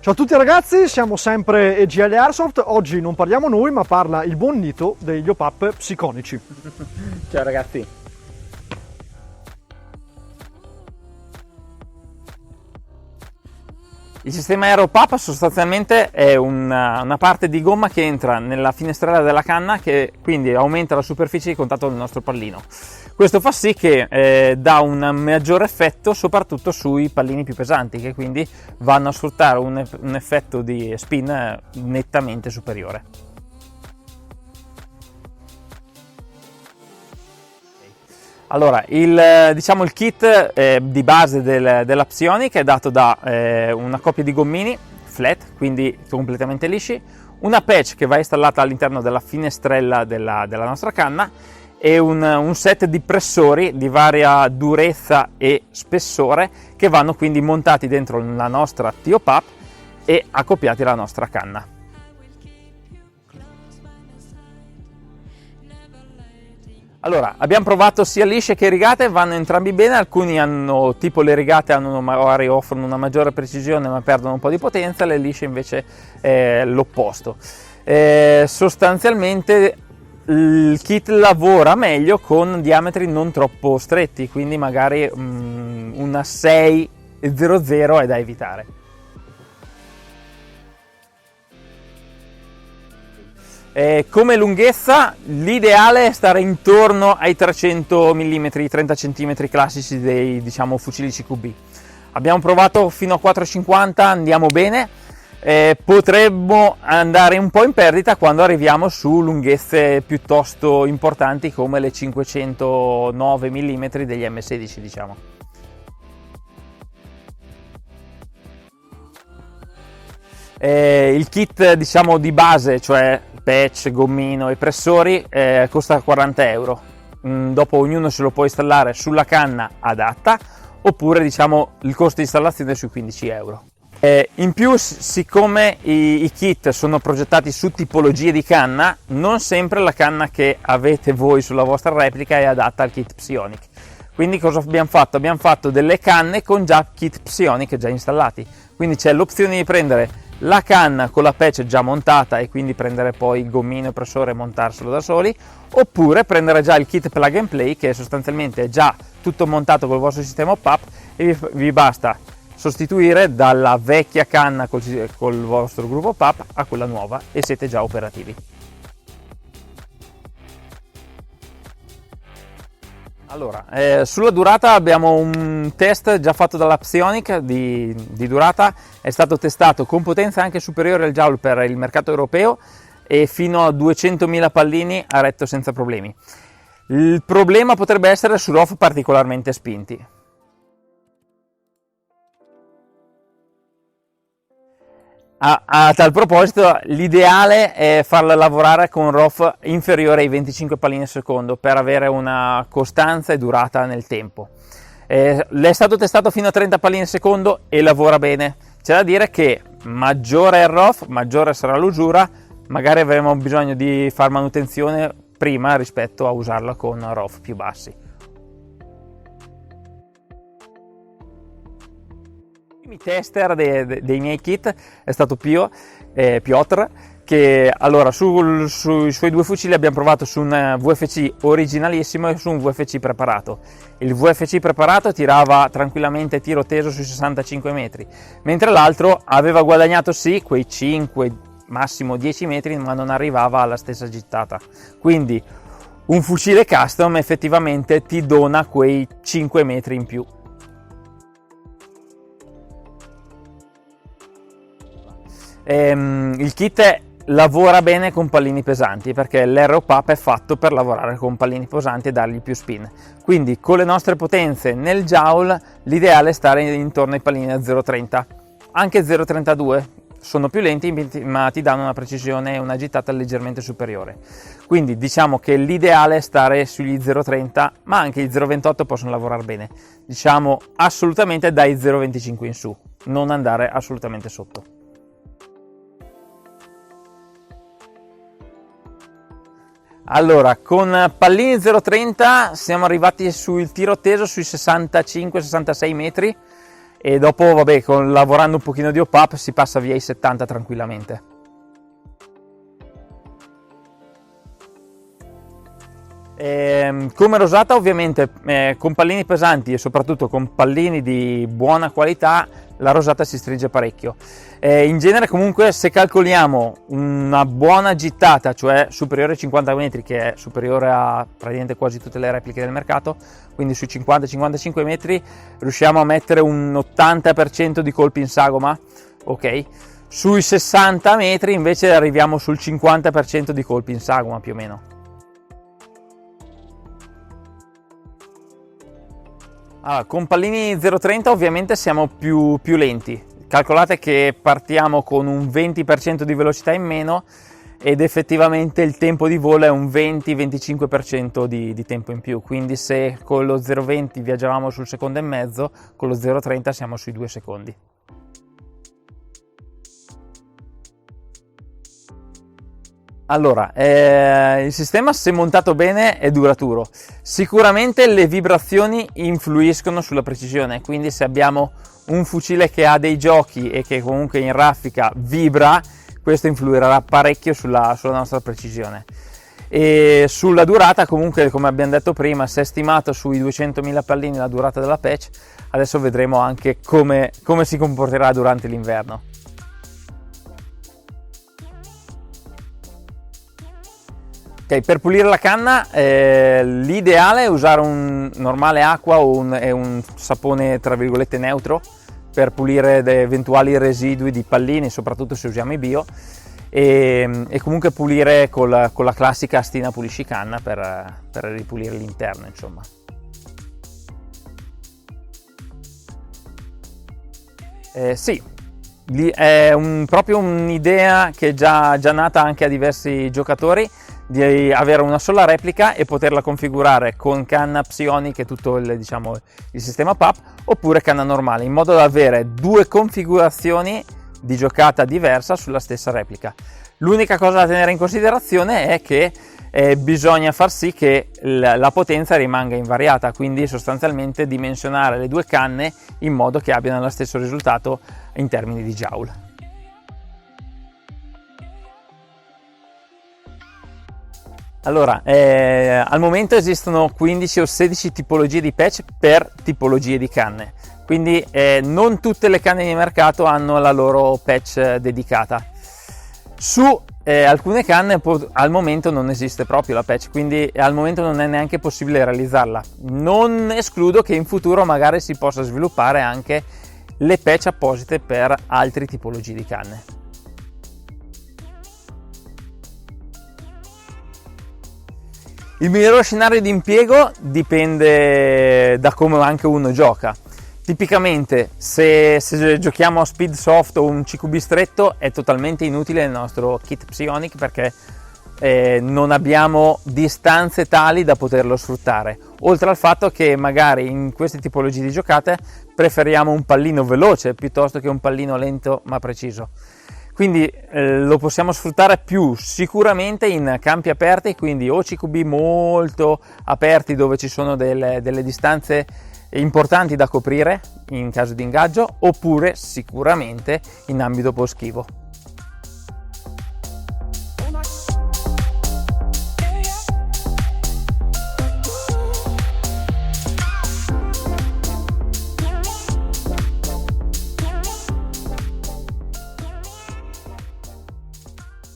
Ciao a tutti ragazzi, siamo sempre EGL Airsoft. Oggi non parliamo noi, ma parla il buon Nito degli OPAP psiconici. Ciao ragazzi. Il sistema AeroPAP sostanzialmente è una parte di gomma che entra nella finestrella della canna, che quindi aumenta la superficie di contatto del nostro pallino. Questo fa sì che dà un maggior effetto soprattutto sui pallini più pesanti, che quindi vanno a sfruttare un effetto di spin nettamente superiore. Allora, il kit di base della Psionic è dato da una coppia di gommini flat, quindi completamente lisci, una patch che va installata all'interno della finestrella della nostra canna e un set di pressori di varia durezza e spessore che vanno quindi montati dentro la nostra TOPAP e accoppiati alla nostra canna. Allora, abbiamo provato sia lisce che rigate, vanno entrambi bene. Alcuni hanno, tipo le rigate magari offrono una maggiore precisione ma perdono un po' di potenza, le lisce invece l'opposto. Sostanzialmente il kit lavora meglio con diametri non troppo stretti, quindi magari una 600 è da evitare. Come lunghezza l'ideale è stare intorno ai 300 mm, 30 cm classici dei fucili CQB. Abbiamo provato fino a 450, andiamo bene, potremmo andare un po' in perdita quando arriviamo su lunghezze piuttosto importanti come le 509 mm degli M16 . Il kit di base, cioè patch, gommino e pressori, costa 40 euro. Dopo ognuno se lo può installare sulla canna adatta oppure il costo di installazione è sui 15 euro. In più, siccome i kit sono progettati su tipologie di canna, non sempre la canna che avete voi sulla vostra replica è adatta al kit Psionic. Quindi cosa abbiamo fatto? Abbiamo fatto delle canne con già kit Psionic già installati, quindi c'è l'opzione di prendere la canna con la patch già montata e quindi prendere poi il gommino e pressore e montarselo da soli, oppure prendere già il kit plug and play che sostanzialmente è già tutto montato col vostro sistema OPAP e vi basta sostituire dalla vecchia canna col vostro gruppo OPAP a quella nuova e siete già operativi. Allora, sulla durata abbiamo un test già fatto dalla Psionic di durata, è stato testato con potenza anche superiore al Joule per il mercato europeo e fino a 200.000 pallini ha retto senza problemi. Il problema potrebbe essere su ROF particolarmente spinti. A tal proposito, l'ideale è farla lavorare con ROF inferiore ai 25 pallini al secondo per avere una costanza e durata nel tempo. Le è stato testato fino a 30 pallini al secondo e lavora bene. C'è da dire che maggiore è il ROF, maggiore sarà l'usura, magari avremo bisogno di fare manutenzione prima rispetto a usarla con ROF più bassi. Il tester dei miei kit è stato Piotr, che allora sui suoi due fucili abbiamo provato su un VFC originalissimo e su un VFC preparato. Il VFC preparato tirava tranquillamente tiro teso sui 65 metri, mentre l'altro aveva guadagnato sì quei 5, massimo 10 metri, ma non arrivava alla stessa gittata. Quindi un fucile custom effettivamente ti dona quei 5 metri in più. Il kit lavora bene con pallini pesanti perché l'AeroPAP è fatto per lavorare con pallini pesanti e dargli più spin, quindi con le nostre potenze nel Joule l'ideale è stare intorno ai pallini a 0,30, anche 0,32 sono più lenti ma ti danno una precisione e una gittata leggermente superiore, quindi diciamo che l'ideale è stare sugli 0,30, ma anche i 0,28 possono lavorare bene, assolutamente dai 0,25 in su, non andare assolutamente sotto. Allora, con pallini 0,30 siamo arrivati sul tiro teso sui 65-66 metri e dopo vabbè, lavorando un pochino di hop-up si passa via i 70 tranquillamente. Come rosata ovviamente con pallini pesanti e soprattutto con pallini di buona qualità la rosata si stringe parecchio. In genere comunque se calcoliamo una buona gittata, cioè superiore ai 50 metri, che è superiore a praticamente quasi tutte le repliche del mercato, quindi sui 50-55 metri riusciamo a mettere un 80% di colpi in sagoma, ok? Sui 60 metri invece arriviamo sul 50% di colpi in sagoma più o meno. Allora, con pallini 0,30 ovviamente siamo più lenti. Calcolate che partiamo con un 20% di velocità in meno ed effettivamente il tempo di volo è un 20-25% di tempo in più. Quindi se con lo 0,20 viaggiavamo sul secondo e mezzo, con lo 0,30 siamo sui 2 secondi. Allora, il sistema se montato bene è duraturo. Sicuramente le vibrazioni influiscono sulla precisione, quindi se abbiamo un fucile che ha dei giochi e che comunque in raffica vibra, questo influirà parecchio sulla nostra precisione. E sulla durata comunque, come abbiamo detto prima, se è stimato sui 200.000 pallini la durata della patch, adesso vedremo anche come si comporterà durante l'inverno. Okay, per pulire la canna l'ideale è usare un normale acqua o un sapone tra virgolette neutro per pulire eventuali residui di pallini, soprattutto se usiamo i bio, e comunque pulire con la classica astina puliscicanna per ripulire l'interno, insomma. Sì, è proprio un'idea che è già nata anche a diversi giocatori, di avere una sola replica e poterla configurare con canna Psionic e tutto il sistema PAP, oppure canna normale, in modo da avere due configurazioni di giocata diversa sulla stessa replica. L'unica cosa da tenere in considerazione è che bisogna far sì che la potenza rimanga invariata, quindi sostanzialmente dimensionare le due canne in modo che abbiano lo stesso risultato in termini di joule. Allora, al momento esistono 15 o 16 tipologie di patch per tipologie di canne, quindi non tutte le canne di mercato hanno la loro patch dedicata. Su alcune canne al momento non esiste proprio la patch, quindi al momento non è neanche possibile realizzarla. Non escludo che in futuro magari si possa sviluppare anche le patch apposite per altre tipologie di canne. Il migliore scenario di impiego dipende da come anche uno gioca. Tipicamente se giochiamo a speed soft o un CQB stretto è totalmente inutile il nostro kit Psionic, perché non abbiamo distanze tali da poterlo sfruttare, oltre al fatto che magari in queste tipologie di giocate preferiamo un pallino veloce piuttosto che un pallino lento ma preciso. Quindi lo possiamo sfruttare più sicuramente in campi aperti, quindi o CQB molto aperti dove ci sono delle distanze importanti da coprire in caso di ingaggio, oppure sicuramente in ambito boschivo.